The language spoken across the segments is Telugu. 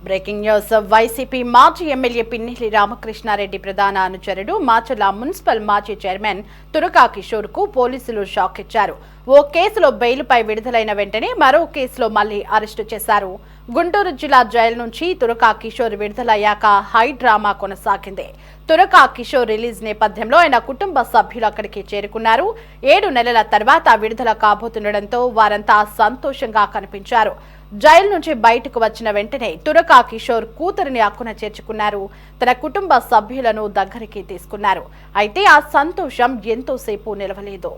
Breaking news. వైసీపీ మాజీ ఎమ్మెల్యే పిన్నెల్లి రామకృష్ణారెడ్డి ప్రధాన అనుచరుడు మాచర్ల మున్సిపల్ మాజీ చైర్మన్ తురకా కిషోర్ కు పోలీసులు షాక్ ఇచ్చారు. ఓ కేసులో బెయిల్పై విడుదలైన వెంటనే మరో కేసులో మళ్లీ అరెస్టు చేశారు. గుంటూరు జిల్లా జైలు నుంచి తురకా కిషోర్ విడుదలయ్యాక హై డ్రామా కొనసాగింది. తురకా కిషోర్ రిలీజ్ నేపథ్యంలో ఆయన కుటుంబ సభ్యులు అక్కడికి చేరుకున్నారు. 7 నెలల తర్వాత విడుదల కాబోతుండటంతో వారంతా సంతోషంగా కనిపించారు. జైలు నుంచి బయటకు వచ్చిన వెంటనే తురకా కిషోర్ కూతురిని అక్కున చేర్చుకున్నారు. తన కుటుంబ సభ్యులను దగ్గరికి తీసుకున్నారు. అయితే ఆ సంతోషం ఎంతోసేపు నిలవలేదు.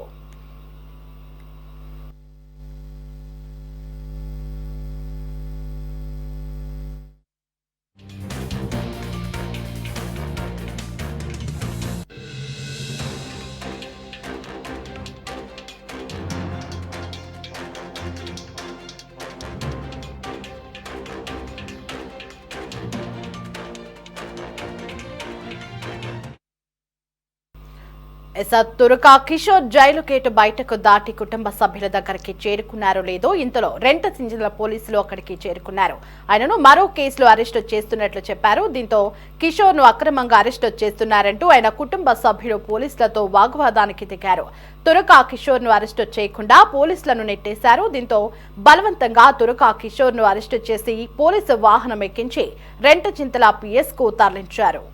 తురకా కిషోర్ జైలు గేటు బయటకు దాటి కుటుంబ సభ్యుల దగ్గరికి చేరుకున్నారో లేదో ఇంతలో రెంట సింజల పోలీసులు అక్కడికి చేరుకున్నారు. ఆయనను మరో కేసులో అరెస్టు చేస్తున్నట్లు చెప్పారు. దీంతో కిషోర్ ను అక్రమంగా అరెస్టు చేస్తున్నారంటూ ఆయన కుటుంబ సభ్యులు పోలీసులతో వాగ్వాదానికి దిగారు. తురకా కిషోర్ ను అరెస్టు చేయకుండా పోలీసులను నెట్టేశారు. దీంతో బలవంతంగా తురకా కిషోర్ ను అరెస్టు చేసి పోలీసు వాహనం ఎక్కించి రెంట చింతల పిఎస్ కు తరలించారు.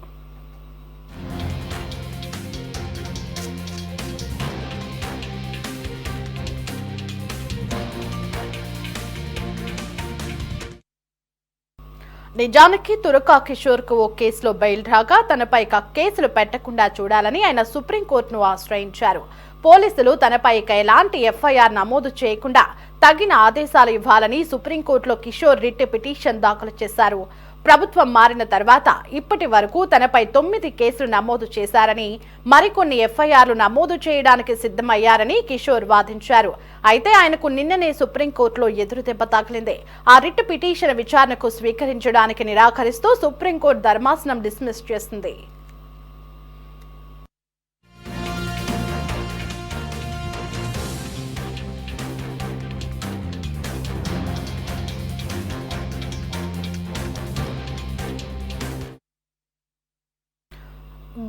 నిజానికి తురకా కిషోర్ కు ఓ కేసులో బెయిల్ రాగా తనపై కేసులు పెట్టకుండా చూడాలని ఆయన సుప్రీంకోర్టును ఆశ్రయించారు. పోలీసులు తనపై ఎలాంటి ఎఫ్ఐఆర్ నమోదు చేయకుండా తగిన ఆదేశాలు ఇవ్వాలని సుప్రీంకోర్టులో కిషోర్ రిట్ పిటిషన్ దాఖలు చేశారు. ప్రభుత్వం మారిన తర్వాత ఇప్పటి వరకు తనపై 9 కేసులు నమోదు చేశారని, మరికొన్ని ఎఫ్ఐఆర్లు నమోదు చేయడానికి సిద్ధమయ్యారని కిషోర్ వాదించారు. అయితే ఆయనకు నిన్ననే సుప్రీంకోర్టులో ఎదురుదెబ్బ తగిలింది. ఆ రిట్ పిటిషన్ విచారణకు స్వీకరించడానికి నిరాకరిస్తూ సుప్రీంకోర్టు ధర్మాసనం డిస్మిస్ చేసింది.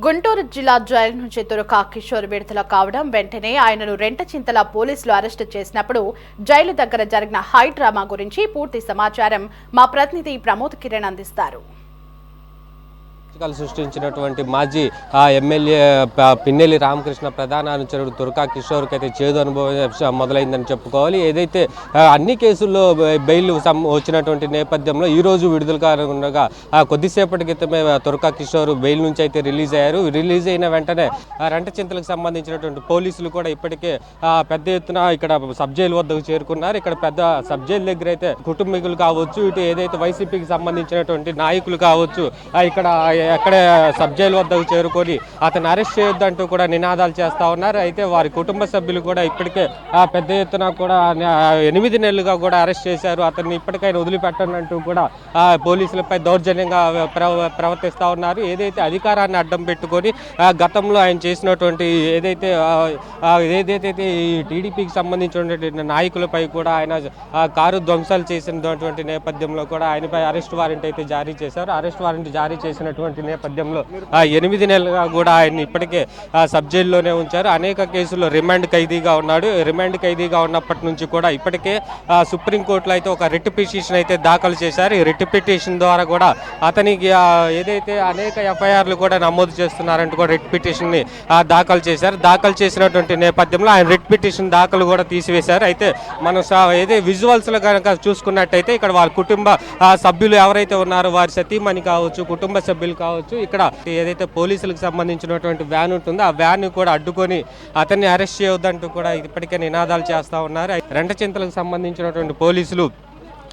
గుంటూరు జిల్లా జైలు నుంచి తురకా కిషోర్ విడుదల కావడం వెంటనే ఆయనను రెంటచింతల పోలీసులు అరెస్టు చేసినప్పుడు జైలు దగ్గర జరిగిన హై డ్రామా గురించి పూర్తి సమాచారం మా ప్రతినిధి ప్రమోద్ కిరణ్ అందిస్తారు. సృష్టించినటువంటి మాజీ ఎమ్మెల్యే పిన్నెల్లి రామకృష్ణ ప్రధాన అనుచరుడు తురకా కిషోర్కి అయితే చేదు అనుభవం మొదలైందని చెప్పుకోవాలి. ఏదైతే అన్ని కేసుల్లో బెయిల్ వచ్చినటువంటి నేపథ్యంలో ఈ రోజు విడుదల కాకుండా కొద్దిసేపటి క్రితమే తురకా కిషోర్ బెయిల్ నుంచి అయితే రిలీజ్ అయ్యారు. రిలీజ్ అయిన వెంటనే రెంటచింతలకు సంబంధించినటువంటి పోలీసులు కూడా ఇప్పటికే పెద్ద ఎత్తున ఇక్కడ సబ్ జైలు వద్దకు చేరుకున్నారు. ఇక్కడ పెద్ద సబ్ జైలు దగ్గర అయితే కుటుంబీకులు కావచ్చు, ఇటు ఏదైతే వైసీపీకి సంబంధించినటువంటి నాయకులు కావచ్చు, ఇక్కడ ఎక్కడ సబ్ జైలు వద్దకు చేరుకొని అతను అరెస్ట్ చేయొద్దంటూ కూడా నినాదాలు చేస్తా ఉన్నారు. అయితే వారి కుటుంబ సభ్యులు కూడా ఇప్పటికే పెద్ద ఎత్తున కూడా 8 నెలలుగా కూడా అరెస్ట్ చేశారు. అతన్ని ఇప్పటికైనా వదిలిపెట్టనంటూ కూడా పోలీసులపై దౌర్జన్యంగా ప్రవర్తిస్తూ ఉన్నారు. ఏదైతే అధికారాన్ని అడ్డం పెట్టుకొని గతంలో ఆయన చేసినటువంటి ఏదైతే ఈ టీడీపీకి సంబంధించినటువంటి నాయకులపై కూడా ఆయన కారు ధ్వంసాలు చేసినటువంటి నేపథ్యంలో కూడా ఆయనపై అరెస్ట్ వారెంట్ అయితే జారీ చేశారు. అరెస్ట్ వారెంట్ జారీ చేసినటువంటి నేపథ్యంలో 8 నెలలుగా కూడా ఆయన ఇప్పటికే సబ్ జైల్లోనే ఉంచారు. అనేక కేసుల్లో రిమాండ్ ఖైదీగా ఉన్నాడు. రిమాండ్ ఖైదీగా ఉన్నప్పటి నుంచి కూడా ఇప్పటికే సుప్రీంకోర్టులో అయితే ఒక రిట్ పిటిషన్ అయితే దాఖలు చేశారు. ఈ రిట్ పిటిషన్ ద్వారా కూడా అతనికి ఏదైతే అనేక ఎఫ్ఐఆర్లు కూడా నమోదు చేస్తున్నారంటూ కూడా రిట్ పిటిషన్ ని దాఖలు చేశారు. దాఖలు చేసినటువంటి నేపథ్యంలో ఆయన రిట్ పిటిషన్ దాఖలు కూడా తీసివేశారు. అయితే మనం ఏదైతే విజువల్స్ లో కనుక చూసుకున్నట్టయితే ఇక్కడ వారి కుటుంబ సభ్యులు ఎవరైతే ఉన్నారో వారి సతీమణి కావచ్చు, కుటుంబ సభ్యులు కావచ్చు, ఇక్కడ ఏదైతే పోలీసులకు సంబంధించినటువంటి వ్యాన్ ఉంటుందో ఆ వ్యాన్ కూడా అడ్డుకొని అతన్ని అరెస్ట్ చేయొద్దంటూ కూడా ఇప్పటికే నినాదాలు చేస్తా ఉన్నారు. రెంటచింతలకు సంబంధించినటువంటి పోలీసులు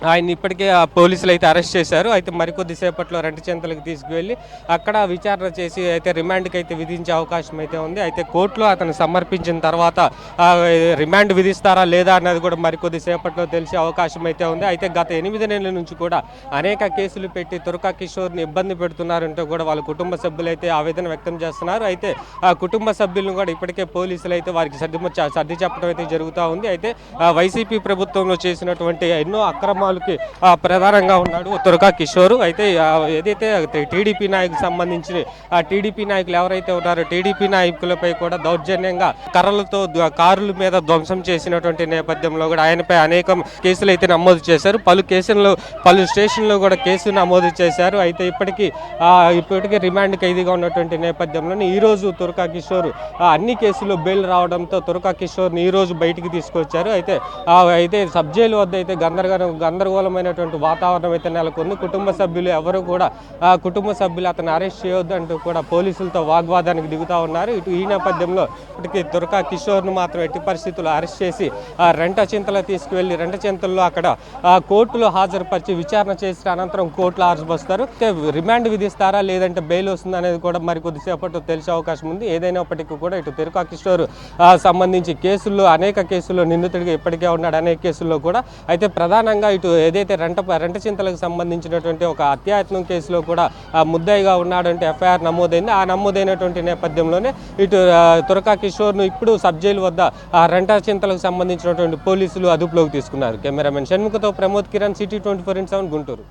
ఆయన ఇప్పటికే పోలీసులు అయితే అరెస్ట్ చేశారు. అయితే మరికొద్ది సేపట్లో రెంటచింతలకు తీసుకువెళ్ళి అక్కడ విచారణ చేసి అయితే రిమాండ్కి అయితే విధించే అవకాశం అయితే ఉంది. అయితే కోర్టులో అతను సమర్పించిన తర్వాత రిమాండ్ విధిస్తారా లేదా అన్నది కూడా మరికొద్ది సేపట్లో తెలిసే అవకాశం అయితే ఉంది. అయితే గత 8 నెలల నుంచి కూడా అనేక కేసులు పెట్టి తురకా కిషోర్ని ఇబ్బంది పెడుతున్నారంటూ కూడా వాళ్ళ కుటుంబ సభ్యులు అయితే ఆవేదన వ్యక్తం చేస్తున్నారు. అయితే ఆ కుటుంబ సభ్యులను కూడా ఇప్పటికే పోలీసులు అయితే వారికి సర్ది చెప్పడం అయితే జరుగుతూ ఉంది. అయితే వైసీపీ ప్రభుత్వంలో చేసినటువంటి ఎన్నో అక్రమ కార్యక్రమాలకి ప్రధానంగా ఉన్నాడు తురకా కిషోర్. అయితే ఏదైతే టీడీపీ నాయకులకు సంబంధించి టీడీపీ నాయకులు ఎవరైతే ఉన్నారో టీడీపీ నాయకులపై కూడా దౌర్జన్యంగా కర్రలతో కారుల మీద ధ్వంసం చేసినటువంటి నేపథ్యంలో కూడా ఆయనపై అనేక కేసులు అయితే నమోదు చేశారు. పలు స్టేషన్లో కూడా కేసు నమోదు చేశారు. అయితే ఇప్పటికీ రిమాండ్ ఖైదీగా ఉన్నటువంటి నేపథ్యంలో ఈరోజు తురకా కిషోర్ అన్ని కేసుల్లో బెయిల్ రావడంతో తురకా కిషోర్ని ఈరోజు బయటికి తీసుకొచ్చారు. అయితే సబ్ జైలు వద్ద అయితే గందరగోళమైనటువంటి వాతావరణం అయితే నెలకొంది. కుటుంబ సభ్యులు ఎవరు కూడా అతను అరెస్ట్ చేయొద్దు అంటూ కూడా పోలీసులతో వాగ్వాదానికి దిగుతా ఉన్నారు. ఈ నేపథ్యంలో ఇప్పటికీ తురకా కిషోర్ను మాత్రం ఎట్టి పరిస్థితుల్లో అరెస్ట్ చేసి రెంటచింతలో తీసుకువెళ్ళి రెంటచింతల్లో అక్కడ కోర్టులో హాజరుపరిచి విచారణ చేసిన అనంతరం కోర్టులో హాజరుపరుస్తారు. రిమాండ్ విధిస్తారా లేదంటే బెయిల్ వస్తుంది అనేది కూడా మరి కొద్దిసేపట్లో తెలిసే అవకాశం ఉంది. ఏదైనప్పటికీ కూడా ఇటు తురకా కిషోర్ సంబంధించి అనేక కేసుల్లో నిందితుడిగా ఇప్పటికే ఉన్నాడు. అనేక కేసుల్లో కూడా అయితే ప్రధానంగా ఇటు ఏదైతే రెంటచింతలకు సంబంధించినటువంటి ఒక అత్యాయత్నం కేసులో కూడా ముద్దాయిగా ఉన్నాడంటే ఎఫ్ఐఆర్ నమోదైంది. ఆ నమోదైనటువంటి నేపథ్యంలోనే ఇటు తురకా కిషోర్ను ఇప్పుడు సబ్ జైలు వద్ద రెంటచింతలకు సంబంధించినటువంటి పోలీసులు అదుపులోకి తీసుకున్నారు. కెమెరామెన్ షణ్ముఖతో ప్రమోద్ కిరణ్, సిటీ 24/7 గుంటూరు.